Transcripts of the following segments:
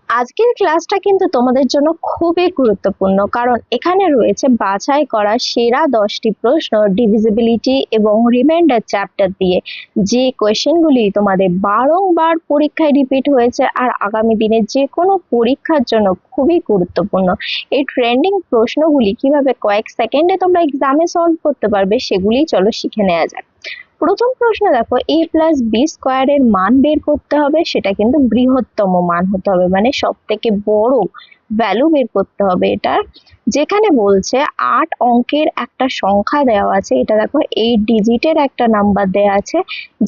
আজকের ক্লাসটা কিন্তু তোমাদের জন্য খুবই গুরুত্বপূর্ণ, কারণ এখানে রয়েছে বাছাই করা সেরা 10টি প্রশ্ন ডিভিজিবিলিটি এবং রিমাইন্ডার চ্যাপ্টার দিয়ে, যে কোয়েশ্চেনগুলি তোমাদের বারংবার পরীক্ষায় রিপিট হয়েছে আর আগামী দিনে যে কোনো পরীক্ষার জন্য খুবই গুরুত্বপূর্ণ। এই ট্রেন্ডিং প্রশ্নগুলি কিভাবে কয়েক সেকেন্ডে তোমরা এক্সামে সলভ করতে পারবে সেগুলি চলো শিখে নেওয়া যাক। প্রথম প্রশ্ন দেখো, a প্লাস বি স্কোয়ারের মান বের করতে হবে, সেটা কিন্তু বৃহত্তম মান হতে হবে, মানে সব থেকে বড় ভ্যালু বের করতে হবে এটার। যেখানে বলছে 8 অঙ্কের একটা সংখ্যা দেওয়া আছে, এটা দেখো 8 ডিজিটের একটা নাম্বার দেওয়া আছে,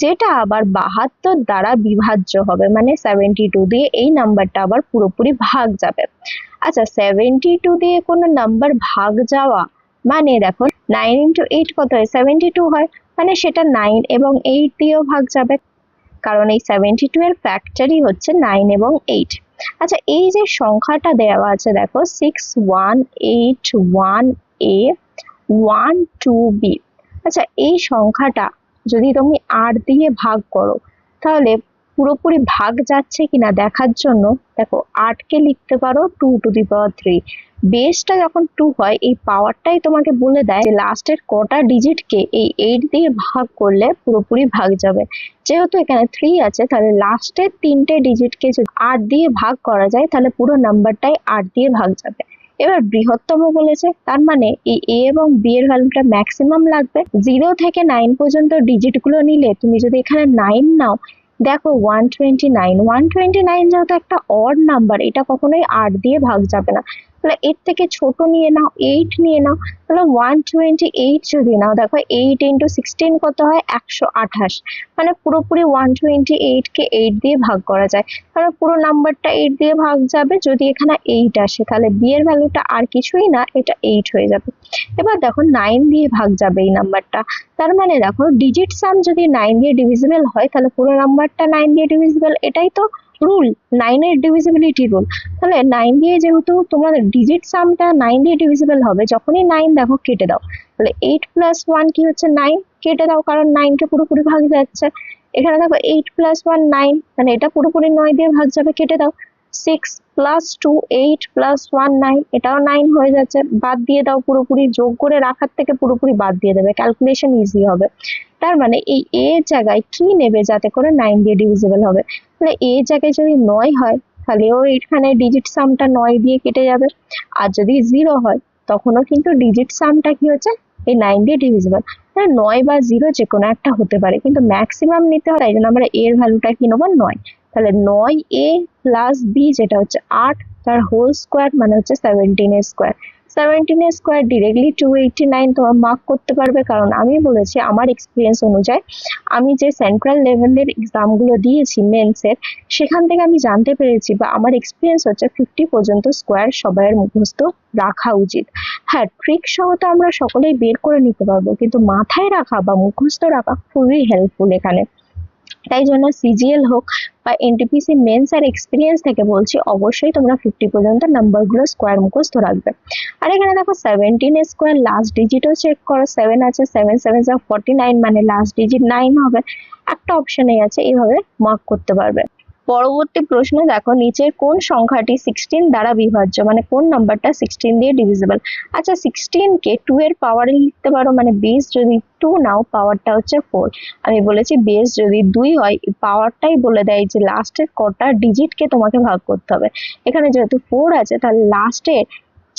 যেটা আবার 72 দ্বারা বিভাজ্য হবে, মানে 72 দিয়ে এই নাম্বারটা আবার পুরোপুরি ভাগ যাবে। আচ্ছা, 72 দিয়ে কোনো নাম্বার ভাগ যাওয়া মানে দেখো 9 ইন্টু 8 কত হয়, 72 হয়, মানে সেটা 9 এবং 8 দিয়েও ভাগ যাবে, কারণ এই 72 এর ফ্যাক্টরই হচ্ছে 9 এবং 8। আচ্ছা, এই যে সংখ্যাটা দেওয়া আছে দেখো 6181a 12b, আচ্ছা এই সংখ্যাটা যদি তুমি 8 দিয়ে ভাগ করো তাহলে পুরোপুরি ভাগ যাচ্ছে কিনা দেখার জন্য দেখো 8 কে লিখতে পারো 2 টু দি পাওয়ার 3। বেসটা যখন 2 হয় এই পাওয়ারটাই তোমাকে বলে দেয় যে লাস্টের কটা ডিজিটকে এই 8 দিয়ে ভাগ করলে পুরোপুরি ভাগ যাবে। যেহেতু এখানে 3 আছে তাহলে লাস্টের 3টে ডিজিটকে যদি 8 দিয়ে ভাগ করা যায় তাহলে পুরো নাম্বারটাই 8 দিয়ে ভাগ যাবে। এবার বৃহত্তম বলেছে, তার মানে এই a এবং b এর ভ্যালুটা ম্যাক্সিমাম লাগবে। 0 থেকে 9 পর্যন্ত ডিজিট গুলো নিলে তুমি যদি এখানে 9 নাও, দেখো 129 যেহেতু একটা অড নাম্বার, এটা কখনোই 8 দিয়ে ভাগ যাবে না, তাহলে এর থেকে ছোট নিয়ে নাও, 8 নিয়ে নাও, তাহলে 128 যদি নাও, দেখো 8 ইন্টু 16 কত হয়, 128, মানে পুরোপুরি 128 কে 8 দিয়ে ভাগ করা যায়, তাহলে পুরো নাম্বারটা 8 দিয়ে ভাগ যাবে। যদি এখানে 8 আসে তাহলে b এর ভ্যালুটা আর কিছুই না, এটা 8 হয়ে যাবে। এবার দেখো 9 দিয়ে ভাগ যাবে এই নাম্বারটা, তার মানে দেখো ডিজিট সাম যদি 9 দিয়ে ডিভিজিবল হয় তাহলে পুরো নাম্বারটা 9 দিয়ে ডিভিজিবল, এটাই তো রুল, 9 এর ডিভিজিবিলিটি রুল। তাহলে 9 দিয়ে যেহেতু তোমার ডিজিট সামটা 9 দিয়ে ডিভিজিবল হবে, যখনই 9 দেখো কেটে দাও, তাহলে 8 প্লাস 1 কি হচ্ছে 9, কেটে দাও কারণ 9 কে পুরোপুরি ভাগ যাচ্ছে। এখানে দেখো 8 প্লাস 1 9, মানে এটা পুরোপুরি 9 দিয়ে ভাগ যাবে, কেটে দাও। 6 প্লাস 2 8 প্লাস 1 9, এটাও 9 হয়ে যাচ্ছে, বাদ দিয়ে দাও, পুরোপুরি যোগ করে রাখার থেকে পুরোপুরি বাদ দিয়ে দেবে, ক্যালকুলেশন ইজি হবে। তার মানে এই a এর জায়গায় কি নেবে যাতে করে 9 দিয়ে ডিভিজিবল হবে, তাহলে a এর জায়গায় যদি 9 হয় তাহলেও এখানে ডিজিট সামটা 9 দিয়ে কেটে যাবে, আর যদি 0 হয় তখনও কিন্তু ডিজিট সামটা কি হচ্ছে এই 9 দিয়ে ডিভিজিবল। 9 বা 0 যে কোনো একটা হতে পারে, কিন্তু ম্যাক্সিমাম নিতে হয়, তাই জন্য আমরা a এর ভ্যালুটা কি নেবো 9। তাহলে 9a প্লাস b যেটা হচ্ছে 8, তার হোল স্কোয়ার মানে হচ্ছে 17 এর স্কোয়ার। 17 এর স্কোয়ার ডিরেক্টলি 289 তোমার মার্ক করতে পারবে, কারণ আমি বলেছি আমার এক্সপিরিয়েন্স অনুযায়ী আমি যে সেন্ট্রাল লেভেলের এক্সামগুলো দিয়েছি মেন্সের, সেখান থেকে আমি জানতে পেরেছি বা আমার এক্সপিরিয়েন্স হচ্ছে 50 পর্যন্ত স্কোয়ার সবাইয়ের মুখস্থ রাখা উচিত। হ্যাঁ, ট্রিক সহ তো আমরা সকলেই বের করে নিতে পারবো, কিন্তু মাথায় রাখা বা মুখস্থ রাখা খুবই হেল্পফুল এখানে। তাই জন্য সিজিএল হোক বা এনটিপিসি মেন্স আর এক্সপিরিয়েন্স থেকে বলছি, অবশ্যই তোমরা 50 পর্যন্ত নাম্বারগুলো স্কোয়ার মুখস্থ রাখবে। আর এখানে দেখো 17 এর স্কোয়ার লাস্ট ডিজিটও চেক করো, 7 আছে, 7 7 49, মানে লাস্ট ডিজিট 9 হবে, একটা অপশনে আছে, এইভাবে মার্ক করতে পারবে। পরবর্তী প্রশ্ন দেখো, নিচের কোন সংখ্যাটি 16 দ্বারা বিভাজ্য, মানে কোন নাম্বারটা 16 দিয়ে ডিভিজিবল। আচ্ছা, 16 কে 2 এর পাওয়ারে লিখতে পারো, মানে বেস যদি 2 নাও পাওয়ারটা হচ্ছে 4। আমি বলেছি বেস যদি 2 হয় পাওয়ারটাই বলে দেয় যে লাস্টের কটা ডিজিটকে তোমাকে ভাগ করতে হবে। এখানে যেহেতু 4 আছে তাহলে লাস্টের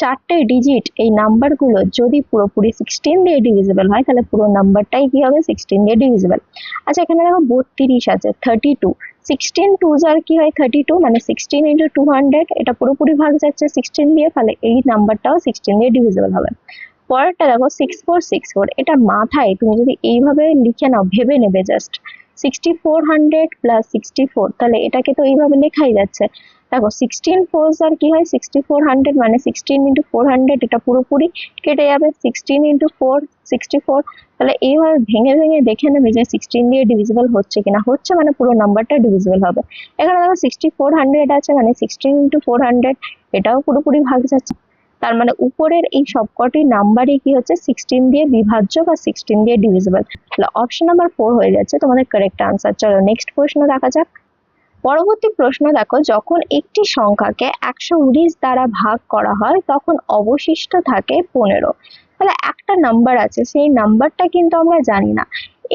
4টে ডিজিট এই নাম্বারগুলো যদি পুরোপুরি 16 দিয়ে ডিভিজিবল হয় তাহলে পুরো নাম্বারটাই কি হবে 16 দিয়ে ডিভিজিবল। আচ্ছা, এখানে দেখো 32 আছে, 32, 16 2s আর কি হয় 32, মানে 16 ইন্টু 200, এটা পুরোপুরি ভাগ যাচ্ছে 16 দিয়ে, তাহলে এই নাম্বারটাও 16 দিয়ে ডিভিজিবল হবে। পরেরটা দেখো 6464, এটা মাথায় তুমি যদি এইভাবে লিখে নাও, ভেবে নেবে জাস্ট 6400 প্লাস 64, তাহলে এটাকে তো এইভাবে লেখাই যাচ্ছে। দেখো 16 4s আর কি হয় 6400, মানে 16 ইন্টু 400, এটা পুরোপুরি কেটে যাবে, 16 ইন্টু 4 64, তাহলে এইভাবে ভেঙে ভেঙে দেখে নেবে যে 16 দিয়ে ডিভিজিবল হচ্ছে কিনা, হচ্ছে মানে পুরো নাম্বারটা ডিভিজিবল হবে। এখানে দেখো 6400 আছে, মানে 16 ইন্টু 400, এটাও পুরোপুরি ভাগ যাচ্ছে, তার মানে উপরের এই সবকটি নাম্বারই কি হচ্ছে 16 দিয়ে বিভাজ্য বা 16 দিয়ে ডিভিজিবল। তাহলে অপশন নাম্বার 4 হয়ে যাচ্ছে তোমাদের কারেক্ট আনসার। চলো নেক্সট প্রশ্ন দেখা যাক। পরবর্তী প্রশ্ন দেখো, যখন একটি সংখ্যাকে 119 দ্বারা ভাগ করা হয় তখন অবশিষ্ট থাকে 15। তাহলে একটা নাম্বার আছে, সেই নাম্বারটা কিন্তু আমরা জানি না।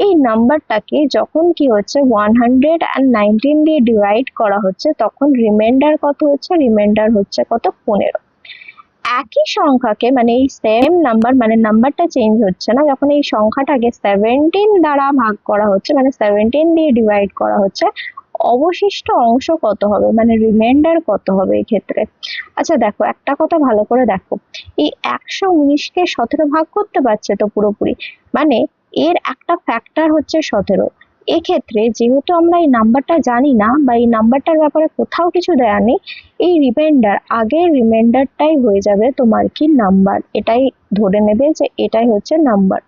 এই নাম্বারটাকে যখন কি হচ্ছে 119 দিয়ে ডিভাইড করা হচ্ছে তখন রিমাইন্ডার কত হচ্ছে? রিমাইন্ডার হচ্ছে কত? 15। একই সংখ্যাকে মানে এই সেম নাম্বার, মানে নাম্বারটা চেঞ্জ হচ্ছে না, যখন এই সংখ্যাটাকে 17 দ্বারা ভাগ করা হচ্ছে মানে 17 দিয়ে ডিভাইড করা হচ্ছে, অবশিষ্ট অংশ কত হবে, মানে রিমাইন্ডার কত হবে এই ক্ষেত্রে? আচ্ছা দেখো, একটা কথা ভালো করে দেখো, এই 119কে 17 ভাগ করতে পারছে তো পুরোপুরি, মানে এর একটা ফ্যাক্টর হচ্ছে 17। এক্ষেত্রে যেহেতু আমরা এই নাম্বারটা জানি না বা এই নাম্বারটার ব্যাপারে কোথাও কিছু দেয়া নেই, এই রিমাইন্ডার, আগের রিমাইন্ডারটাই হয়ে যাবে তোমার কি নাম্বার, এটাই ধরে নেবে যে এটাই হচ্ছে নাম্বার,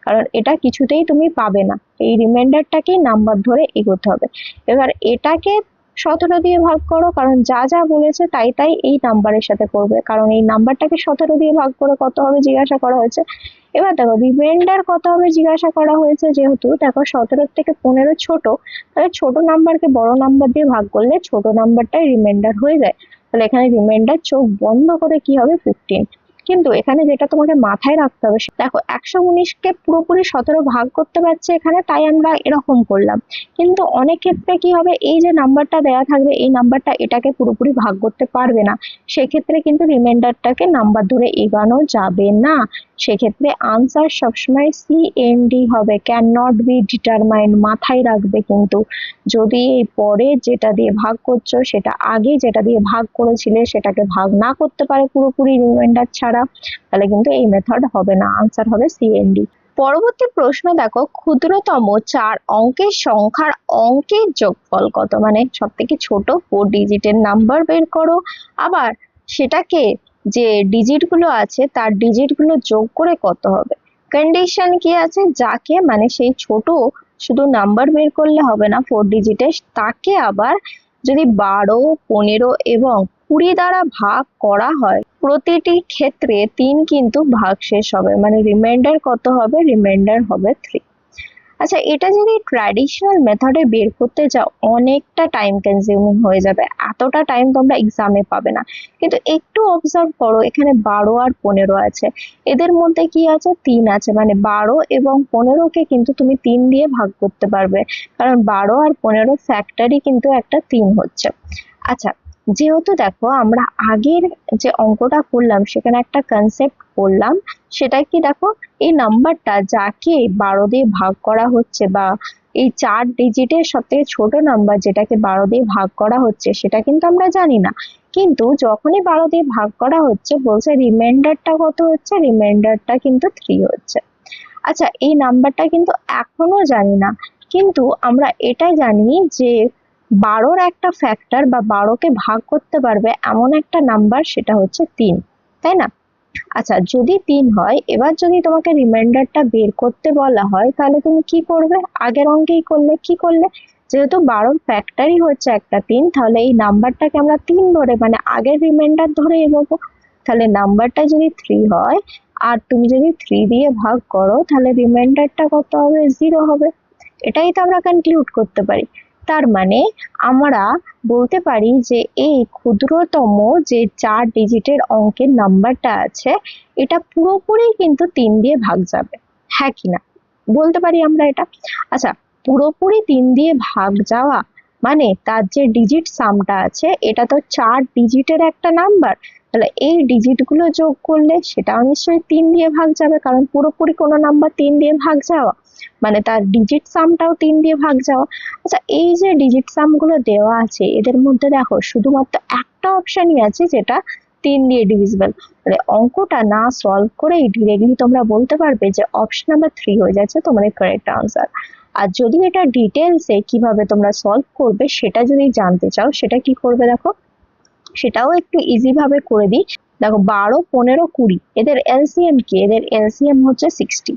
কারণ এটা কিছুতেই তুমি পাবে না, এই রিমাইন্ডারটাকেই নাম্বার ধরে এগোতে হবে। এবার এটাকে 17 দিয়ে ভাগ করো, কারণ যা যা বলেছে তাই তাই এই নাম্বারের সাথে করবে, কারণ এই নাম্বারটাকে 17 দিয়ে ভাগ করে কত হবে জিজ্ঞাসা করা হয়েছে। এবার দেখো রিমাইন্ডার কত হবে জিজ্ঞাসা করা হয়েছে, যেহেতু দেখো 17 থেকে 15 ছোট, তাহলে ছোট নাম্বারকে বড় নাম্বার দিয়ে ভাগ করলে ছোট নাম্বারটাই রিমাইন্ডার হয়ে যায়। তাহলে এখানে রিমাইন্ডার চোখ বন্ধ করে কি হবে? 15। কিন্তু এখানে যেটা তোমাকে মাথায় রাখতে হবে, দেখো 119কে পুরোপুরি 17 ভাগ করতে পারছে এখানে, তাই আমরা এরকম করলাম। কিন্তু অনেক ক্ষেত্রে কি হবে, এই যে নাম্বারটা দেওয়া থাকবে এই নাম্বারটা এটাকে পুরোপুরি ভাগ করতে পারবে না, সেক্ষেত্রে কিন্তু রিমাইন্ডারটাকে নাম্বার ধরে এগোনো যাবে না। সেক্ষেত্রে আনসার সবসময় CND হবে, ক্যান নট বি ডিটারমাইন্ড, মাথায় রাখবে। কিন্তু যদি এই পরে যেটা দিয়ে ভাগ করছো সেটা আগে যেটা দিয়ে ভাগ করেছিলে সেটাকে ভাগ না করতে পারে পুরোপুরি রিমাইন্ডার ছাড়া, তাহলে কিন্তু এই মেথড হবে না, আনসার হবে CND। পরবর্তী প্রশ্ন দেখো, ক্ষুদ্রতম 4 অঙ্কের সংখ্যার অঙ্কের যোগফল কত, মানে সব থেকে ছোট 4 ডিজিটের নাম্বার বের করো, আবার সেটাকে যে ডিজিট গুলো আছে তার ডিজিট গুলো যোগ করে কত হবে। কন্ডিশন কি আছে, যাকে মানে সেই ছোট শুধু নাম্বার বের করলে হবে না 4 ডিজিটের, তাকে আবার যদি 12, 15 এবং 20 দ্বারা ভাগ করা হয় প্রতিটি ক্ষেত্রে 3 কিন্তু ভাগশেষ হবে, মানে রিমাইন্ডার কত হবে? রিমাইন্ডার হবে 3। আচ্ছা, এটা যদি ট্র্যাডিশনাল মেথডে বের করতে যাও অনেকটা টাইম কনজিউমিং হয়ে যাবে, এতটা টাইম তোমরা এক্সামে পাবে না। কিন্তু একটু অবজার্ভ করো, এখানে 12 আর 15 আছে, এদের মধ্যে কি আছে? 3 আছে, মানে 12 এবং 15কে কিন্তু তুমি 3 দিয়ে ভাগ করতে পারবে, কারণ 12 আর 15 ফ্যাক্টরই কিন্তু একটা 3 হচ্ছে। আচ্ছা, যেহেতু দেখো আমরা আগের যে অঙ্কটা করলাম সেখানে একটা কনসেপ্ট করলাম, সেটা কি দেখো, এই নাম্বারটা যাকে 12 দিয়ে ভাগ করা হচ্ছে বা এই 4 ডিজিটের সবথেকে ছোট নাম্বার যেটাকে 12 দিয়ে ভাগ করা হচ্ছে সেটা কিন্তু আমরা জানি না, কিন্তু যখনই 12 দিয়ে ভাগ করা হচ্ছে বলছে রিমাইন্ডারটা কত হচ্ছে? রিমাইন্ডারটা কিন্তু 3 হচ্ছে। আচ্ছা, এই নাম্বারটা কিন্তু এখনো জানি না, কিন্তু আমরা এটা জানি যে 12র একটা ফ্যাক্টর বা 12কে ভাগ করতে পারবে এমন একটা নাম্বার, সেটা হচ্ছে 3, তাই না? আচ্ছা, যদি 3 হয়, এবার যদি তোমাকে রিমাইন্ডারটা বের করতে বলা হয় তাহলে তুমি কি করবে? আগের অঙ্কেই করলে, কি করলে? যেহেতু 12র ফ্যাক্টরই হচ্ছে একটা 3, তাহলে এই নাম্বারটাকে আমরা 3 ধরে মানে আগের রিমাইন্ডার ধরে এগোবো। তাহলে নাম্বারটা যদি 3 হয় আর তুমি যদি 3 দিয়ে ভাগ করো তাহলে রিমাইন্ডারটা কত হবে? 0 হবে। এটাই তো আমরা কনক্লুড করতে পারি। তার মানে আমরা বলতে পারি যে এই ক্ষুদ্রতম যে 4 ডিজিটের অঙ্কের নাম্বারটা আছে এটা পুরোপুরি কিন্তু 3 দিয়ে ভাগ যাবে, হ্যাঁ কি না? বলতে পারি আমরা এটা। আচ্ছা, পুরোপুরি 3 দিয়ে ভাগ যাওয়া মানে তার যে ডিজিট সামটা আছে এটা তো 4 ডিজিটের একটা নাম্বার, তাহলে এই ডিজিট গুলো যোগ করলে সেটাও নিশ্চয়ই 3 দিয়ে ভাগ যাবে, কারণ পুরোপুরি কোনো নাম্বার 3 দিয়ে ভাগ যাওয়া মানে তার ডিজিট সামটাও 3 দিয়ে ভাগ যাওয়া। আচ্ছা, এই যে ডিজিট সাম গুলো দেওয়া আছে এদের মধ্যে দেখো শুধুমাত্র একটা অপশনই আছে যেটা 3 দিয়ে ডিভিজিবল, মানে অঙ্কটা না সলভ করেই ডিরেক্টলি তোমরা বলতে পারবে যে অপশন নাম্বার 3 হয়ে যাচ্ছে তোমাদের কারেক্ট আনসার। আর যদি এটা ডিটেলসে কিভাবে তোমরা সলভ করবে সেটা যদি জানতে চাও, সেটা কি করবে দেখো, সেটাও একটু ইজি ভাবে করে দিই। দেখো 12, 15, 20 এদের এলসিএম কি? এদের এলসিএম হচ্ছে 60।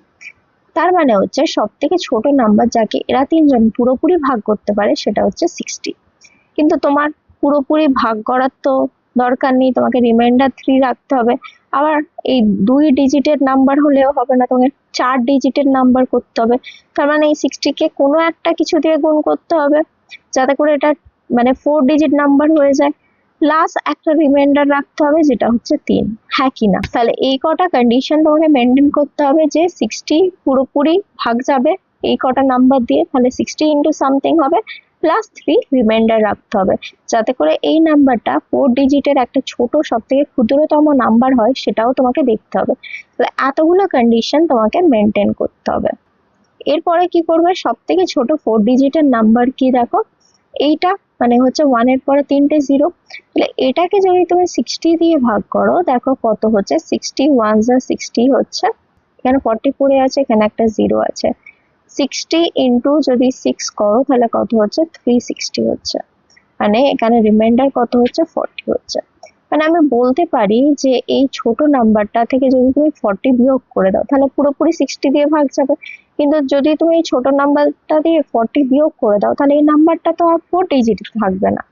তার মানে হচ্ছে সব থেকে ছোট নাম্বার যাকে এরা 3 জন পুরোপুরি ভাগ করতে পারে সেটা হচ্ছে 60। কিন্তু তোমার পুরোপুরি ভাগ করার তো দরকার নেই, তোমাকে রিমাইন্ডার 3 রাখতে হবে। আবার এই 2 ডিজিটের নাম্বার হলেও হবে না, তোমাকে 4 ডিজিটের নাম্বার করতে হবে। তার মানে এই 60কে কোনো একটা কিছু দিয়ে গুণ করতে হবে যাতে করে এটা মানে 4 ডিজিট নাম্বার হয়ে যায়, প্লাস একটা রিমাইন্ডার রাখতে হবে যেটা হচ্ছে 3, হ্যাঁ কি না? তাহলে এই কটা কন্ডিশন তোমাকে মেনটেন করতে হবে যে 60 পুরোপুরি ভাগ যাবে এই কটা নাম্বার দিয়ে, তাহলে 60 ইন্টু সামথিং হবে, প্লাস 3 রিমাইন্ডার রাখতে হবে, যাতে করে এই নাম্বারটা 4 ডিজিটের একটা ছোট সব থেকে ক্ষুদ্রতম নাম্বার হয় সেটাও তোমাকে দেখতে হবে। তাহলে এতগুলো কন্ডিশন তোমাকে মেনটেন করতে হবে। এরপরে কি করবে, সব থেকে ছোট 4 ডিজিটের নাম্বার কি দেখো, এইটা মানে হচ্ছে 1 এর পরে 3টে 0, তাহলে এটাকে যদি তুমি 60 দিয়ে ভাগ করো, দেখো কত হচ্ছে, 60 1 যা 60 হচ্ছে, এখানে 40 পড়ে আছে, এখানে একটা 0 আছে, 60 ইন্টু যদি 6 করো তাহলে কত হচ্ছে, 360 হচ্ছে, মানে এখানে রিমাইন্ডার কত হচ্ছে, 40 হচ্ছে। মানে আমি বলতে পারি যে এই ছোট নাম্বারটা থেকে যদি তুমি 40 বিয়োগ করে দাও তাহলে পুরোপুরি 60 দিয়ে ভাগ যাবে, কিন্তু যদি তুমি এই ছোট নাম্বারটা দিয়ে 40 বিয়োগ করে দাও তাহলে এই নাম্বারটা তো আর 4 ডিজিট থাকবে না।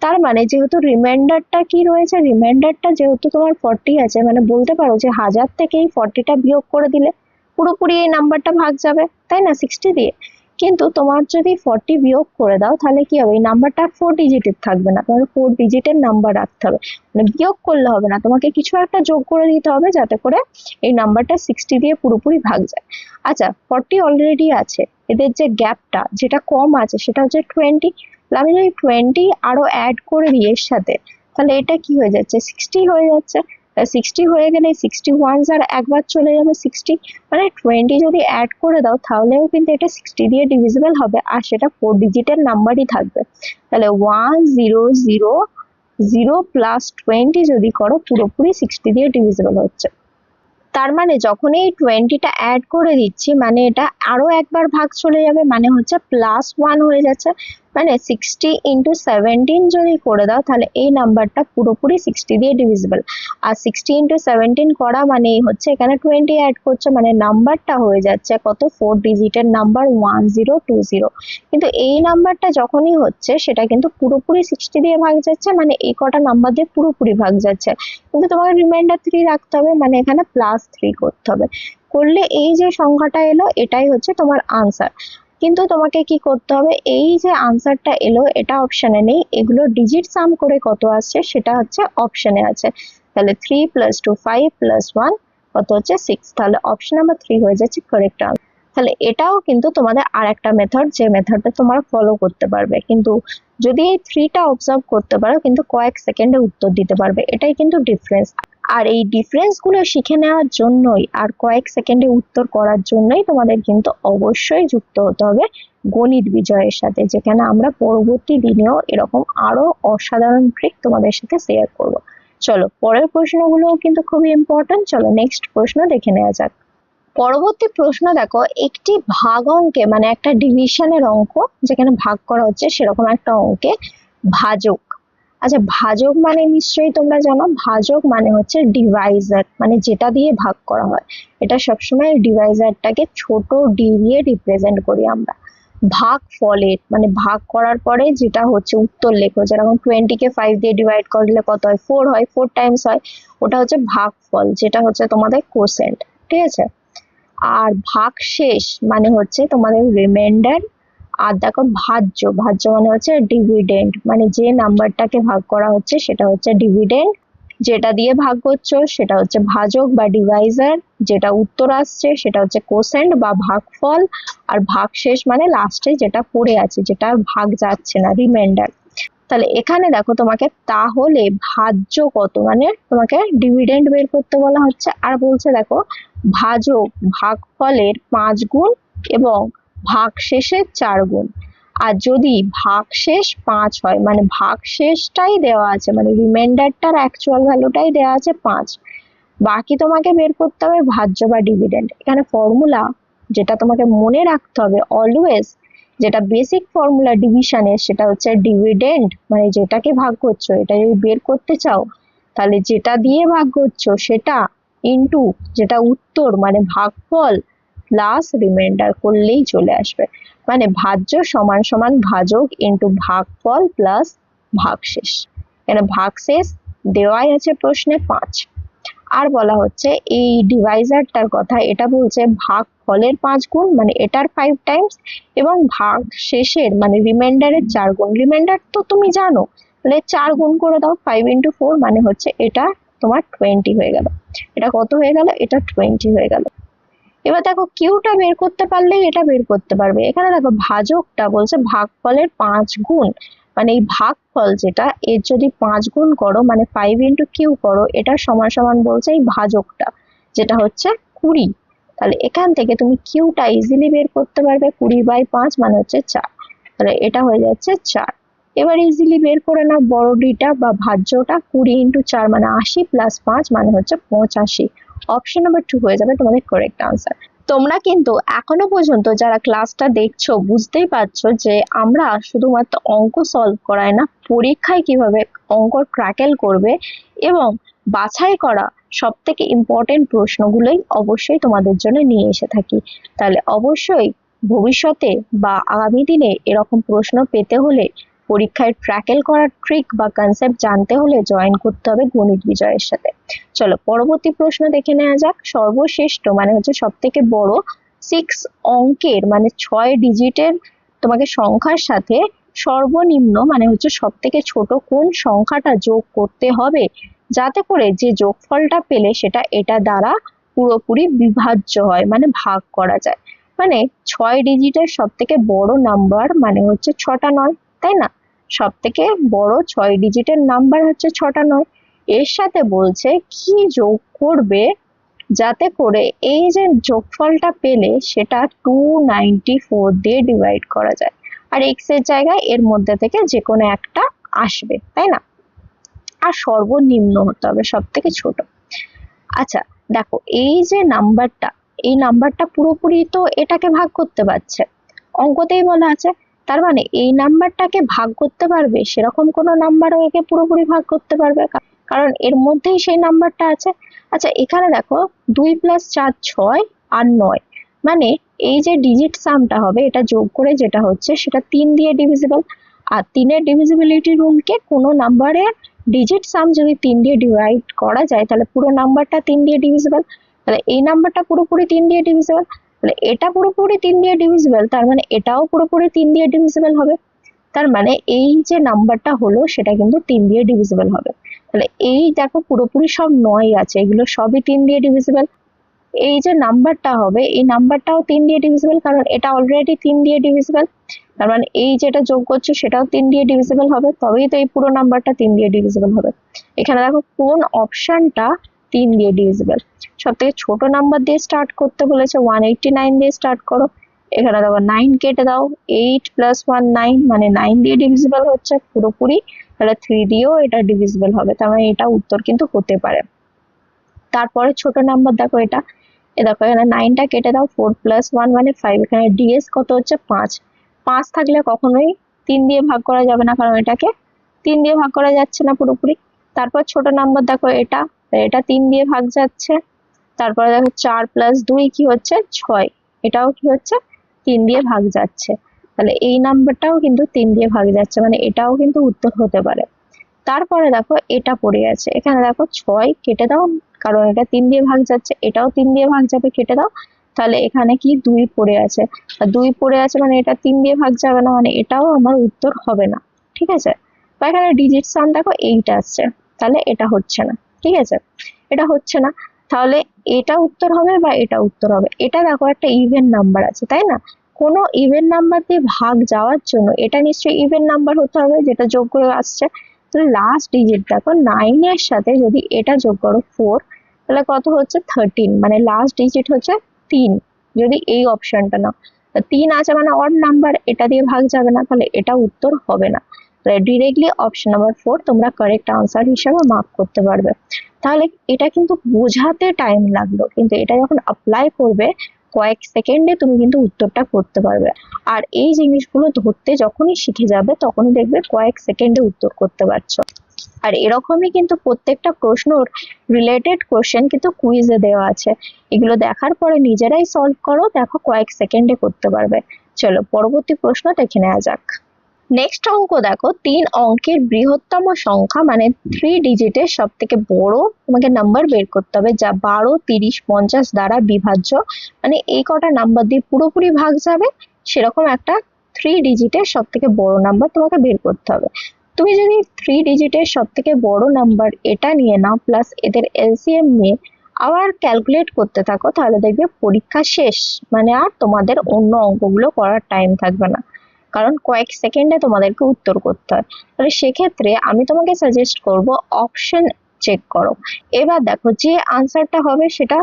তার মানে যেহেতু রিমাইন্ডারটা কি রয়েছে, রিমাইন্ডারটা যেহেতু তোমার 40 আছে, মানে বলতে পারো যে 1000 থেকে এই 40টা বিয়োগ করে দিলে পুরোপুরি এই নাম্বারটা ভাগ যাবে, তাই না, 60 দিয়ে। কিন্তু তোমার যদি 40 বিয়োগ করে দাও তাহলে কি হবে, এই নাম্বারটা 4 ডিজিটের থাকবে না, তোমাকে 4 ডিজিটের নাম্বার রাখতে হবে, মানে বিয়োগ করলে হবে না, তোমাকে কিছু একটা যোগ করে দিতে হবে যাতে করে এই নাম্বারটা 60 দিয়ে পুরোপুরি ভাগ যায়। আচ্ছা, 40 অলরেডি আছে, এদের যে গ্যাপটা যেটা কম আছে সেটা হচ্ছে 20, আমি যদি 20 আরো অ্যাড করে দিই এর সাথে, তাহলে এটা কি হয়ে যাচ্ছে, 60 হয়ে যাচ্ছে। 60 হয়ে গেলে 61 আর একবার চলে যাবে 60, মানে 20 যদি অ্যাড করে দাও তাহলেও কিন্তু এটা 60 দিয়ে ডিভিজিবল হবে, আর সেটা 4 ডিজিটের নাম্বারই থাকবে। তাহলে 1000 প্লাস 20 যদি করো পুরোপুরি 60 দিয়ে ডিভিজিবল হচ্ছে। তার মানে যখন এই 20টা অ্যাড করে দিচ্ছি মানে এটা আরো একবার ভাগ চলে যাবে, মানে হচ্ছে +1 হয়ে যাচ্ছে, মানে 60 ইন্টু 17 যদি করে দাও তাহলে এই নাম্বারটা পুরোপুরি 60 দিয়ে ডিভিজিবল। আর 60 ইন্টু 17 করা মানে হচ্ছে এখানে 20 অ্যাড করছে, মানে নাম্বারটা হয়ে যাচ্ছে কত, 4 ডিজিটের নাম্বার 1020। কিন্তু এই নাম্বারটা যখনই হচ্ছে সেটা কিন্তু পুরোপুরি 60 দিয়ে ভাগ যাচ্ছে, মানে এই কটা নাম্বার দিয়ে পুরোপুরি ভাগ যাচ্ছে, কিন্তু তোমাকে রিমাইন্ডার 3 রাখতে হবে, মানে এখানে +3 করতে হবে, করলে এই যে সংখ্যাটা এলো এটাই হচ্ছে তোমার আনসার। কিন্তু তোমাকে কি করতে হবে, এই যে আনসারটা এলো এটা অপশনে নেই, এগুলো ডিজিট সাম করে কত আসছে সেটা হচ্ছে অপশনে আছে। তাহলে 3 + 2 5 + 1 কত হচ্ছে 6, তাহলে অপশন নাম্বার 3 হয়ে যাচ্ছে কারেক্ট আনসার। তাহলে এটাও কিন্তু তোমাদের আর একটা মেথড, যে মেথডটা তোমরা ফলো করতে পারবে, কিন্তু যদি এই 3টা অবজার্ভ করতে পারো কিন্তু কয়েক সেকেন্ডে উত্তর দিতে পারবে, এটাই কিন্তু ডিফারেন্স। আর এই ডিফারেন্স গুলো শিখে নেওয়ার জন্যই আর কয়েক সেকেন্ডে উত্তর করার জন্যই তোমাদের কিন্তু অবশ্যই যুক্ত হতে হবে গণিত বিজয়ের সাথে, যেখানে আমরা পরবর্তী দিনেও এরকম আরো অসাধারণ ট্রিক তোমাদের সাথে শেয়ার করব। চলো পরের প্রশ্নগুলো কিন্তু খুবই ইম্পর্টেন্ট, চলো নেক্সট প্রশ্ন দেখে নেওয়া যাক। পরবর্তী প্রশ্ন দেখো, একটি ভাগ অঙ্কে মানে একটা ডিভিশনের অঙ্ক যেখানে ভাগ করা হচ্ছে সেরকম একটা অঙ্কে ভাজক, আচ্ছা ভাজক মানে নিশ্চয়ই তোমরা জানো, ভাজক মানে হচ্ছে ডিভাইজার, মানে যেটা দিয়ে ভাগ করা হয়, এটা সবসময় ডিভাইজারটাকে ছোট ডি দিয়ে রিপ্রেজেন্ট করি আমরা। ভাগ ফলের মানে ভাগ করার পরে যেটা হচ্ছে উত্তর লেখো, যেরকম 20 কে 5 দিয়ে ডিভাইড করলে কত হয়, 4 হয়, 4 টাইমস হয়, ওটা হচ্ছে ভাগ ফল, যেটা হচ্ছে তোমাদের কোসেন্ট, ঠিক আছে। আর ভাগশেষ মানে হচ্ছে তোমাদের রিমাইন্ডার। আর দেখো ভাজ্য, ভাজ্য মানে হচ্ছে ডিভিডেন্ড, মানে যে নাম্বারটাকে ভাগ করা হচ্ছে সেটা হচ্ছে ডিভিডেন্ড, যেটা দিয়ে ভাগ করছো সেটা হচ্ছে ভাজক বা ডিভাইজার, যেটা উত্তর আসছে সেটা হচ্ছে কোসেন্ট বা ভাগফল, আর ভাগশেষ মানে লাস্টে যেটা পড়ে আছে, যেটা ভাগ যাচ্ছে না, রিমাইন্ডার। তাহলে এখানে দেখো তোমাকে তাহলে ভাজ্য কত, মানে তোমাকে ডিভিডেন্ড বের করতে বলা হচ্ছে, আর বলছে দেখো ভাজক ভাগফলের 5 গুণ এবং ভাগশেষের 4 গুণ। আর যদি ভাগশেষ 5 হয় মানে ভাগশেষটাই দেওয়া আছে, মানে রিমাইন্ডারটার অ্যাকচুয়াল ভ্যালুটাই দেওয়া আছে 5, বাকি তোমাকে বের করতে হবে ভাজ্য বা ডিভিডেন্ড। এখানে ফর্মুলা যেটা তোমাকে মনে রাখতে হবে অলওয়েজ, যেটা বেসিক ফর্মুলা ডিভিশনের, সেটা হচ্ছে ডিভিডেন্ড, মানে যেটাকে ভাগ করছো এটা যদি বের করতে চাও তাহলে যেটা দিয়ে ভাগ করছো সেটা ইনটু যেটা উত্তর মানে ভাগফল প্লাস রিমাইন্ডার করলেই চলে আসবে, মানে ভাজ্য সমান সমান ভাজক ইনটু ভাগফল প্লাস ভাগশেষ। এখানে ভাগশেষ দেওয়াই আছে প্রশ্নে 5। আর বলা হচ্ছে এই ডিভাইজারটার কথা, এটা বলছে ভাগ ফলের 5 গুণ মানে এটার 5 টাইমস, এবং ভাগ শেষের মানে রিমাইন্ডারের 4 গুণ। রিমাইন্ডার তো তুমি জানো, তাহলে 4 গুণ করে দাও, 5 × 4 মানে হচ্ছে এটা তোমার 20 হয়ে গেল। এটা কত হয়ে গেল? এটা 20 হয়ে গেল। এবার দেখো কিউটা বের করতে পারলেই এটা বের করতে পারবে। এখানে দেখো ভাজকটা বলছে ভাগফলের 5 গুণ, মানে এই ভাগফল যেটা এর যদি 5 গুণ করো মানে 5 × Q করো, এটা সমান সমান বলছে এই ভাজকটা যেটা হচ্ছে 20। তাহলে এখান থেকে তুমি কিউটা ইজিলি বের করতে পারবে, 20/5 মানে হচ্ছে 4। তাহলে এটা হয়ে যাচ্ছে 4। এবার ইজিলি বের করে নাও বড় ডিটা বা ভাজ্যটা, 20 × 4 মানে 80 + 5 মানে হচ্ছে 85। অপশন নাম্বার 2 হয়ে যাবে তোমাদের কারেক্ট আনসার। তোমরা কিন্তু এখনো পর্যন্ত যারা ক্লাসটা দেখছো বুঝতেই পারছো যে আমরা শুধুমাত্র অঙ্ক সলভ করাই না, পরীক্ষায় কিভাবে অঙ্ক ক্র্যাকেল করবে এবং বাছাই করা সব থেকে ইম্পর্টেন্ট প্রশ্নগুলোই অবশ্যই তোমাদের জন্য নিয়ে এসে থাকি। তাহলে অবশ্যই ভবিষ্যতে বা আগামী দিনে এরকম প্রশ্ন পেতে হলে, পরীক্ষায় ট্র্যাকেল করার ট্রিক বা কনসেপ্ট জানতে হলে জয়েন করতে হবে গণিত বিজয়ের সাথে। চলো পরবর্তী প্রশ্ন দেখে নেওয়া যাক। সর্বশ্রেষ্ঠ মানে হচ্ছে সব থেকে বড় 6 অঙ্কের মানে 6 ডিজিটের তোমাকে সংখ্যার সাথে সর্বনিম্ন মানে হচ্ছে সব থেকে ছোট কোন সংখ্যাটা যোগ করতে হবে, যাতে করে যে যোগফলটা পেলে সেটা এটা দ্বারা পুরোপুরি বিভাজ্য হয়, মানে ভাগ করা যায়। মানে 6 ডিজিটের সব থেকে বড় নাম্বার মানে হচ্ছে 6টা 9, তাই না? সব থেকে বড় 6 ডিজিটের নাম্বার হচ্ছে 6টা 9। এর সাথে বলছে কি যোগ করবে যাতে করে এই যে যোগফলটা পেলে সেটা 294 দিয়ে ডিভাইড করা যায়, আর এক্স এর জায়গায় এর মধ্যে থেকে যে কোনো একটা আসবে, তাই না? আর সর্বনিম্ন হতে হবে, সব থেকে ছোট। আচ্ছা দেখো এই যে নাম্বারটা, এই নাম্বারটা পুরোপুরি তো এটাকে ভাগ করতে পারছে, অঙ্কতেই বলা আছে। তার মানে এই নাম্বারটাকে ভাগ করতে পারবে সেরকম কোনো নাম্বারও একে পুরোপুরি ভাগ করতে পারবে, কারণ এর মধ্যেই সেই নাম্বারটা আছে। আচ্ছা এখানে দেখো 2 + 4 6 আর 9, মানে এই যে ডিজিট সামটা হবে এটা যোগ করে যেটা হচ্ছে সেটা 3 দিয়ে ডিভিজিবল। আর 3-এর ডিভিজিবিলিটি রুলকে কোনো নাম্বারের ডিজিট সাম যদি 3 দিয়ে ডিভাইড করা যায় তাহলে পুরো নাম্বারটা 3 দিয়ে ডিভিজিবল। তাহলে এই নাম্বারটা পুরোপুরি 3 দিয়ে ডিভিজিবল, তাহলে এটা পুরোপুরি 3 দিয়ে ডিভিজিবল, তার মানে এটাও পুরোপুরি 3 দিয়ে ডিভিজিবল হবে। তার মানে এই যে নাম্বারটা হলো সেটা কিন্তু 3 দিয়ে ডিভিজিবল হবে। তাহলে এই দেখো পুরোপুরি সব 9 আছে, এগুলো সবই 3 দিয়ে ডিভিজিবল। এই যে নাম্বারটা হবে এই নাম্বারটাও 3 দিয়ে ডিভিজিবল, কারণ এটা অলরেডি 3 দিয়ে ডিভিজিবল। তার মানে এই যেটা যোগ করছে সেটাও 3 দিয়ে ডিভিজিবল হবে, তবেই তো এই পুরো নাম্বারটা 3 দিয়ে ডিভিজিবল হবে। এখানে দেখো কোন অপশনটা 3 দিয়ে ডিভিজিবল। সব থেকে ছোট নাম্বার দিয়ে স্টার্ট করতে বলেছে, 189 দিয়ে স্টার্ট করো। এখানে দেখো 9 কেটে দাও, 8 + 1 9 মানে 9 দিয়ে ডিভিজিবল হচ্ছে পুরোপুরি, তাহলে 3 দিয়েও এটা ডিভিজিবল হবে, তার মানে এটা উত্তর কিন্তু হতে পারে। তারপরে ছোট নাম্বার দেখো এটা, দেখো এখানে 9টা কেটে দাও, 4 + 1 মানে 5, এখানে ডিএস কত হচ্ছে 5। 5 থাকলে কখনোই 3 দিয়ে ভাগ করা যাবে না, কারণ এটাকে 3 দিয়ে ভাগ করা যাচ্ছে না পুরোপুরি। তারপর ছোট নাম্বার দেখো এটা, এটা 3 দিয়ে ভাগ যাচ্ছে। তারপরে দেখো 4 + 2 কি হচ্ছে 6, এটাও কি হচ্ছে 3 দিয়ে ভাগ যাচ্ছে, তাহলে এই নাম্বারটাও কিন্তু 3 দিয়ে ভাগ যাচ্ছে, মানে এটাও কিন্তু উত্তর হতে পারে। তারপরে দেখো এটা পড়ে আছে, এখানে দেখো 6 কেটে দাও, কারণ এটা 3 দিয়ে ভাগ যাচ্ছে, এটাও 3 দিয়ে ভাগ যাবে, কেটে দাও। তাহলে এখানে কি 2 পড়ে আছে, আর 2 পড়ে আছে মানে এটা 3 দিয়ে ভাগ যাবে না, মানে এটাও আমার উত্তর হবে না, ঠিক আছে? বা এখানে ডিজিট সাম দেখো 8 আসছে, তাহলে এটা হচ্ছে না, ঠিক আছে? এটা হচ্ছে না, তাহলে এটা উত্তর হবে বা এটা উত্তর হবে। এটা দেখো একটা ইভেন নাম্বার আছে, তাই না? কোনো ইভেন নাম্বার দিয়ে ভাগ যাওয়ার জন্য এটা নিশ্চয়ই ইভেন নাম্বার হতে হবে যেটা যোগ করে আসছে। লাস্ট ডিজিট দেখো 9 এর সাথে যদি এটা যোগ করো 4, তাহলে কত হচ্ছে 13, মানে লাস্ট ডিজিট হচ্ছে 3। যদি এই অপশনটা নাও, 3 আছে মানে অড নাম্বার, এটা দিয়ে ভাগ যাবে না, তাহলে এটা উত্তর হবে না। তাহলে ডিরেক্টলি অপশন নাম্বার 4 তোমরা কারেক্ট আনসার হিসেবে মার্ক করতে পারবে। তাহলে এটা কিন্তু বোঝাতে টাইম লাগলো, কিন্তু এটা যখন অ্যাপ্লাই করবে কয়েক সেকেন্ডে তুমি কিন্তু উত্তরটা করতে পারবে। আর এই জিনিসগুলো ধরতে যখনই শিখে যাবে তখনই দেখবে কয়েক সেকেন্ডে উত্তর করতে পারছো। আর এরকমই কিন্তু প্রত্যেকটা প্রশ্নর রিলেটেড কোশ্চেন কিন্তু কুইজে দেওয়া আছে, এগুলো দেখার পরে নিজেরাই সলভ করো, দেখো কয়েক সেকেন্ডে করতে পারবে। চলো পরবর্তী প্রশ্ন দেখে নেওয়া যাক। নেক্সট অঙ্ক দেখো, 3 অঙ্কের বৃহত্তম সংখ্যা মানে 3 ডিজিটের সব থেকে বড় তোমাকে নাম্বার বের করতে হবে, যা 12, 30, 50 দ্বারা বিভাজ্য, মানে এই কটা নাম্বার দিয়ে পুরোপুরি ভাগ যাবে, সেরকম একটা 3 ডিজিটের সব থেকে বড় নাম্বার তোমাকে বের করতে হবে। তুমি যদি 3 ডিজিটের সব থেকে বড় নাম্বার এটা নিয়ে নাও প্লাস এদের এলসিএম নিয়ে আবার ক্যালকুলেট করতে থাকো, তাহলে দেখবে পরীক্ষা শেষ, মানে আর তোমাদের অন্য অঙ্কগুলো করার টাইম থাকবে না, কারণ কয়েক সেকেন্ডে তোমাদেরকে উত্তর করতে হয়। তাহলে সেক্ষেত্রে আমি তোমাকে সাজেস্ট করব অপশন চেক করো। এবার দেখো যে আনসারটা হবে সেটা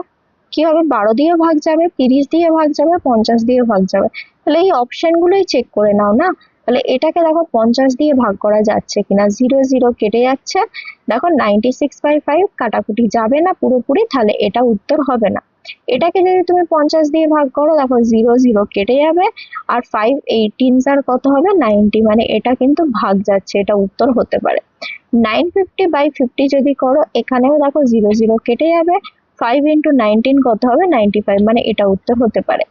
কি হবে, 12 দিয়ে ভাগ যাবে, 30 দিয়ে ভাগ যাবে, 50 দিয়ে ভাগ যাবে। তাহলে এই অপশনগুলোই চেক করে নাও না। তাহলে এটাকে দেখো 50 দিয়ে ভাগ করা যাচ্ছে কিনা, 0 0 কেটে যাচ্ছে, দেখো 96/5 কাটাকুটি যাবে না পুরোপুরি, তাহলে এটা উত্তর হবে না। এটাকে যদি তুমি 50 দিয়ে ভাগ করো, দেখো 0 0 কেটে যাবে, আর 5 18 আর কত হবে 90, মানে এটা কিন্তু ভাগ যাচ্ছে, এটা উত্তর হতে পারে। 950/50 যদি করো, এখানেও দেখো 0 0 কেটে যাবে, 5 × 19 কত হবে 95, মানে এটা উত্তর হতে পারে।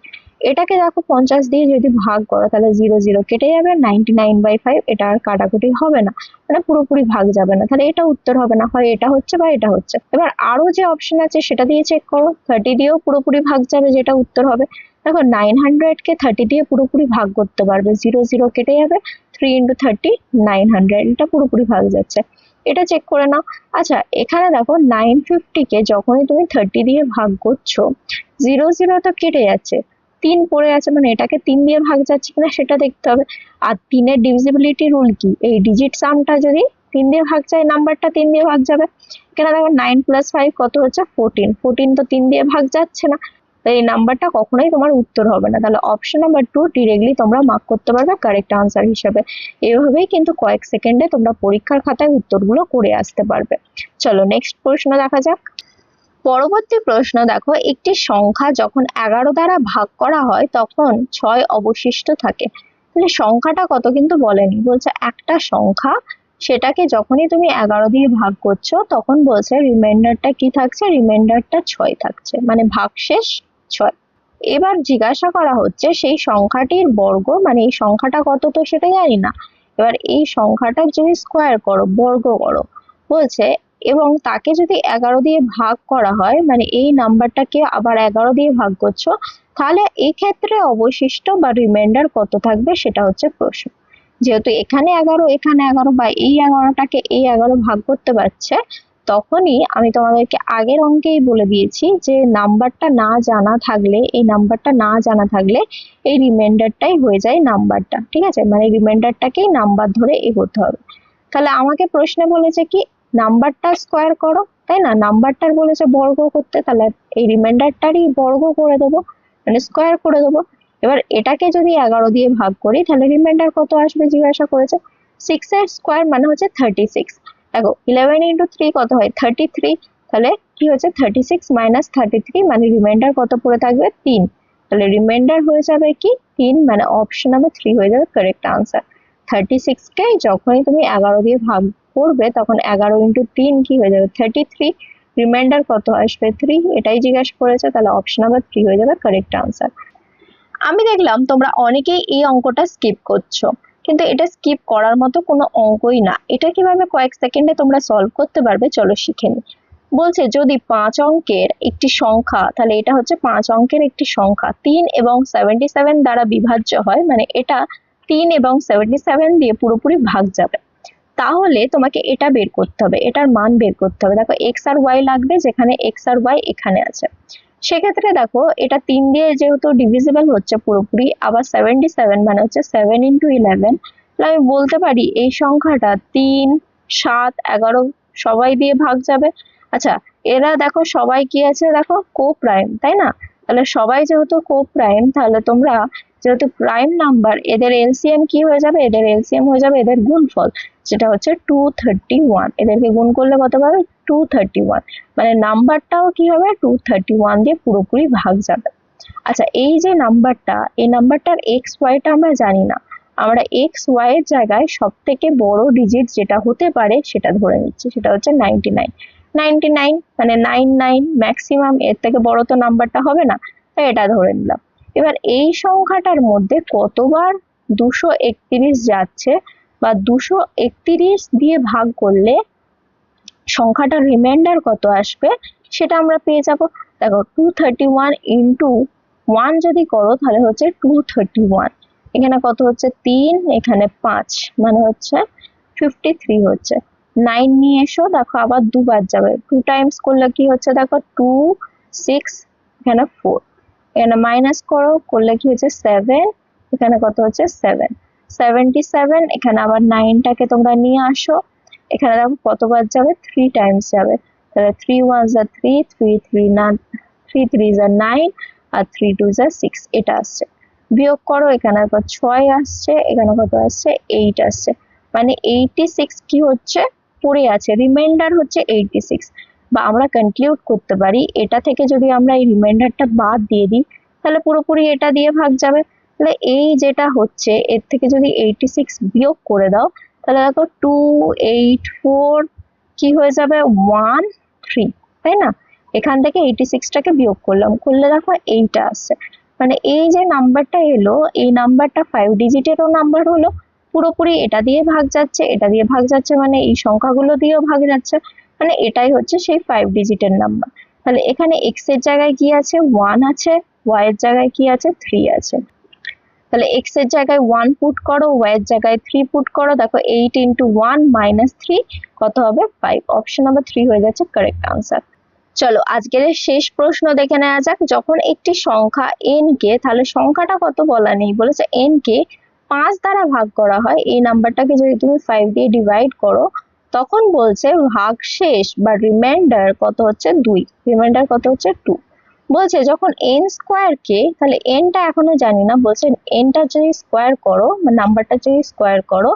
এটাকে দেখো 50 দিয়ে যদি ভাগ করো, তাহলে 0 0 কেটে যাবে, 99/5 এটা আর কাটাকুটি হবে না, মানে পুরোপুরি ভাগ যাবে না, তাহলে এটা উত্তর হবে না, হয় এটা হচ্ছে বা এটা হচ্ছে। এবার আরো যে অপশন আছে সেটা দিয়ে চেক করো, 30 দিয়েও পুরোপুরি ভাগ যাবে, যেটা উত্তর হবে। দেখো 900 কে 30 দিয়ে পুরোপুরি ভাগ করতে পারবে, 0 0 কেটে যাবে, 3 × 30 900, এটা পুরোপুরি ভাগ যাচ্ছে, এটা চেক করে নাও। আচ্ছা এখানে দেখো 950 কে যখনই তুমি 30 দিয়ে ভাগ করছো, 0 0 তো কেটে যাচ্ছে, 3 পড়ে আছে, মানে এটাকে 3 দিয়ে ভাগ যাচ্ছে কিনা সেটা দেখতে হবে। আর 3-এর ডিভিজিবিলিটি রুল কি, এই ডিজিট সামটা যদি 3 দিয়ে ভাগ যায়, নাম্বারটা 3 দিয়ে ভাগ যাবে। এখানে দেখো 9 + 5 কত হচ্ছে 14, 14 তো 3 দিয়ে ভাগ যাচ্ছে না, তাই এই নাম্বারটা কখনোই তোমার উত্তর হবে না। তাহলে অপশন নাম্বার 2 ডিরেক্টলি তোমরা মার্ক করতে পারবে কারেক্ট আনসার হিসেবে। এইভাবেই কিন্তু কয়েক সেকেন্ডে তোমরা পরীক্ষার খাতায় উত্তরগুলো করে আসতে পারবে। চলো নেক্সট প্রশ্ন দেখা যাক। পরবর্তী প্রশ্ন দেখো, একটি সংখ্যা যখন 11 দ্বারা ভাগ করা হয় তখন 6 অবশিষ্ট থাকে। তাহলে সংখ্যাটা কত কিন্তু বলেনি, বলছে একটা সংখ্যা, সেটাকে যখনই তুমি 11 দিয়ে ভাগ করছো তখন বলছে রিমাইন্ডারটা কি থাকছে, রিমাইন্ডারটা 6 থাকছে, মানে ভাগশেষ 6। এবার জিজ্ঞাসা করা হচ্ছে সেই সংখ্যাটির বর্গ, মানে এই সংখ্যাটা কত তো সেটা জানি না, এবার এই সংখ্যাটা যদি স্কোয়ার করো, বর্গ করো বলছে, এবং তাকে যদি 11 দিয়ে ভাগ করা হয়, মানে এই নাম্বারটাকে আবার 11 দিয়ে ভাগ করছো, তাহলে এই ক্ষেত্রে অবশিষ্ট বা রিমাইন্ডার কত থাকবে সেটা হচ্ছে প্রশ্ন। যেহেতু এখানে 11 এখানে 11 বা এই 11টাকে এই 11 ভাগ করতে পারছে, তখনই আমি তোমাদেরকে আগের অঙ্কেই বলে দিয়েছি যে নাম্বারটা না জানা থাকলে, এই নাম্বারটা না জানা থাকলে এই রিমাইন্ডারটাই হয়ে যায় নাম্বারটা, ঠিক আছে, মানে রিমাইন্ডারটাকেই নাম্বার ধরে এগোতে হবে। তাহলে আমাকে প্রশ্নে বলেছে কি নাম্বারটা স্কোয়ার করো, তাই না, নাম্বারটার বলেছে বর্গ করতে, তাহলে এই রিমাইন্ডারটারই বর্গ করে দেবো, মানে স্কোয়ার করে দেবো। এবার এটাকে যদি 11 দিয়ে ভাগ করি, তাহলে রিমাইন্ডার কত আসবে জিজ্ঞাসা করেছে, 6 এর স্কোয়ার মানে হচ্ছে 36। দেখো 11 × 3 কত হয় 33, তাহলে কি হচ্ছে 36 - 33, মানে রিমাইন্ডার কত পড়ে থাকবে 3, তাহলে রিমাইন্ডার হয়ে যাবে কি 3, মানে অপশন নাম্বার 3 হয়ে যাবে কারেক্ট আনসার। 36-কে যখনই তুমি 11 দিয়ে ভাগ করবে তখন 11 × 3 কি হয়ে যাবে 33, রিমাইন্ডার কত আসবে 3, এটাই জিজ্ঞাসা করেছে, তাহলে অপশন নাম্বার 3 হয়ে যাবে কারেক্ট আনসার। আমি দেখলাম তোমরা অনেকেই এই অঙ্কটা স্কিপ করছো, কিন্তু এটা স্কিপ করার মতো কোনো অঙ্কই না, এটা কিভাবে কয়েক সেকেন্ডে তোমরা সলভ করতে পারবে চলো শিখে নিই। বলছে যদি 5 অঙ্কের একটি সংখ্যা, তাহলে এটা হচ্ছে 5 অঙ্কের একটি সংখ্যা 3 এবং 77 দ্বারা বিভাজ্য হয়, মানে এটা 3 এবং 77 দিয়ে পুরোপুরি ভাগ যাবে, তাহলে তোমাকে এটা বের করতে হবে, এটার মান বের করতে হবে। দেখো এক্স আর ওয়াই লাগবে, যেখানে এক্স আর ওয়াই এখানে আছে, সেক্ষেত্রে দেখো এটা 3 দিয়ে যেহেতু ডিভিজিবল হচ্ছে পুরোপুরি, আবার 77 মানে হচ্ছে 7 × 11, তাহলে আমি বলতে পারি এই সংখ্যাটা 3 7 11 সবাই দিয়ে ভাগ যাবে। আচ্ছা এরা দেখো সবাই কি আছে, দেখো কো প্রাইম, তাই না, তাহলে সবাই যেহেতু কো প্রাইম, তাহলে তোমরা যেহেতু প্রাইম নাম্বার, এদের এলসিএম কি হয়ে যাবে, এদের এলসিএম হয়ে যাবে এদের গুণফল, যেটা হচ্ছে 231, এদেরকে গুণ করলে কত পাবে 231, মানে নাম্বারটাও কি হবে 231 দিয়ে পুরোপুরি ভাগ যাবে। আচ্ছা এই যে নাম্বারটা, এই নাম্বারটার এক্স ওয়াইটা আমরা জানি না, আমরা এক্স ওয়াই এর জায়গায় সব থেকে বড় ডিজিট যেটা হতে পারে সেটা ধরে নিচ্ছি, সেটা হচ্ছে 99, 99 মানে 99 ম্যাক্সিমাম, এর থেকে বড় তো নাম্বারটা হবে না, তাই এটা ধরে নিলাম। এবার এই সংখ্যাটার মধ্যে কতবার 231 যাচ্ছে বা 231 দিয়ে ভাগ করলে সংখ্যাটা রিমাইন্ডার কত আসবে সেটা আমরা পেয়ে যাব। দেখো 231 ইন্টু 1 যদি করো তাহলে হচ্ছে 231, এখানে কত হচ্ছে 3, এখানে 5, মানে হচ্ছে 53 হচ্ছে। 9 নিয়ে এসো, দেখো আবার দুবার যাবে, 2 টাইমস করলে কি হচ্ছে দেখো 2, 6, এখানে 4, এখানে মাইনাস করো, করলে কি হচ্ছে 7, এখানে কত হচ্ছে 7, 77, এখানে আবার 9টাকে তোমরা নিয়ে আসো, এখানে দেখো কতবার যাবে 3 টাইমস যাবে, তাহলে 3 1 যা 3, 3 3 না 3 3 যা 9 আর 3 2 যা 6, এটা আসছে। বিয়োগ করো, এখানে কত 6 আসছে, এখানে কত আসছে 8 আসছে, মানে 86 কি হচ্ছে পড়ে আছে, রিমাইন্ডার হচ্ছে 86। বা আমরা কনক্লুড করতে পারি এটা থেকে যদি আমরা এই রিমাইন্ডারটা বাদ দিয়ে দিই তাহলে পুরোপুরি এটা দিয়ে ভাগ যাবে। তাহলে এই যেটা হচ্ছে এর থেকে যদি 86 বিয়োগ করে দাও তাহলে দেখো 284 কি হয়ে যাবে 13, তাই না? এখান থেকে 86টাকে বিয়োগ করলাম, করলে দেখো এইটা আসছে, মানে এই যে নাম্বারটা এলো এই নাম্বারটা 5 ডিজিটেরও নাম্বার হলো, পুরোপুরি এটা দিয়ে ভাগ যাচ্ছে, এটা দিয়ে ভাগ যাচ্ছে, মানে এই সংখ্যাগুলো দিয়েও ভাগ যাচ্ছে, মানে এটাই হচ্ছে সেই 5 ডিজিটের নাম্বার। তাহলে এখানে x এর জায়গায় কি আছে 1 আছে, y এর জায়গায় কি আছে 3 আছে, তাহলে x এর জায়গায় 1 পুট করো, y এর জায়গায় 3 পুট করো, দেখো 8 ইন্টু 1 মাইনাস 3 কত হবে 5, অপশন নাম্বার 3 হয়ে যাচ্ছে কারেক্ট আনসার। চলো আজকের শেষ প্রশ্ন দেখে নেওয়া যাক। যখন একটি সংখ্যা n কে, তাহলে সংখ্যাটা কত বলা নেই, বলেছে n কে 5 দ্বারা ভাগ করা হয়, এই নাম্বারটাকে যদি তুমি 5 দিয়ে ডিভাইড করো তখন বলছে ভাগশেষ বা রিমাইন্ডার কত হচ্ছে 2, রিমাইন্ডার কত হচ্ছে 2। বলছে যখন n স্কোয়ার কে, তাহলে n টা এখনো জানি না, বলছে n টা যদি স্কোয়ার করো বা নাম্বারটা যদি স্কোয়ার করো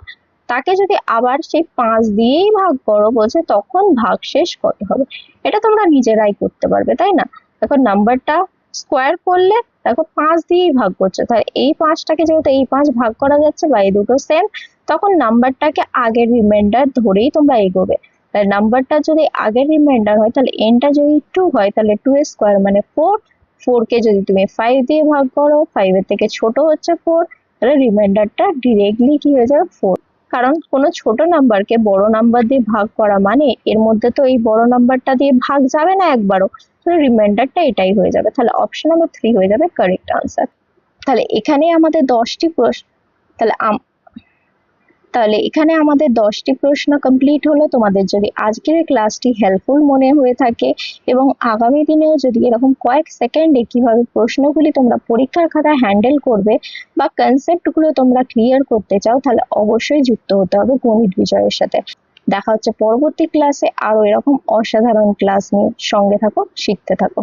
তাকে যদি আবার সেই 5 দিয়েই ভাগ করো, বলছে তখন ভাগশেষ কত হবে। এটা তোমরা নিজেরাই করতে পারবে, তাই না? দেখো নাম্বারটা স্কোয়ার করলে দেখো 5 দিয়েই ভাগ করছে, তাহলে এই 5টাকে যেহেতু এই 5 ভাগ করা যাচ্ছে বা এই দুটো সেম, তখন নাম্বারটাকে আগের রিমাইন্ডার ধরেই তোমরা এগোবে। তাহলে নাম্বারটা যদি আগের রিমাইন্ডার হয় তাহলে nটা যদি 2 হয় তাহলে 2 এর স্কোয়ার মানে 4, 4 কে যদি তুমি 5 দিয়ে ভাগ করো, 5 এর থেকে ছোট হচ্ছে 4, তাহলে রিমাইন্ডারটা ডিরেক্টলি কি হয়ে যাবে 4। কারণ কোনো ছোট নাম্বারকে বড় নাম্বার দিয়ে ভাগ করা মানে এর মধ্যে তো এই বড় নাম্বারটা দিয়ে ভাগ যাবে না একবারও, তাহলে রিমাইন্ডারটা এটাই হয়ে যাবে। তাহলে অপশন নাম্বার 3 হয়ে যাবে কারেক্ট আনসার। তাহলে এখানে আমাদের 10টি প্রশ্ন, তাহলে এখানে আমাদের 10টি প্রশ্ন কমপ্লিট হলো। তোমাদের যদি আজকের ক্লাসটি হেল্পফুল মনে হয়ে থাকে এবং আগামী দিনেও যদি এরকম কয়েক সেকেন্ডে কিভাবে প্রশ্নগুলি তোমরা পরীক্ষার খাতায় হ্যান্ডেল করবে বা কনসেপ্টগুলো তোমরা ক্লিয়ার করতে চাও, তাহলে অবশ্যই যুক্ত হতে হবে গণিত বিজয়ের সাথে। দেখা হচ্ছে পরবর্তী ক্লাসে আরো এরকম অসাধারণ ক্লাস নিয়ে। সঙ্গে থাকো, শিখতে থাকো।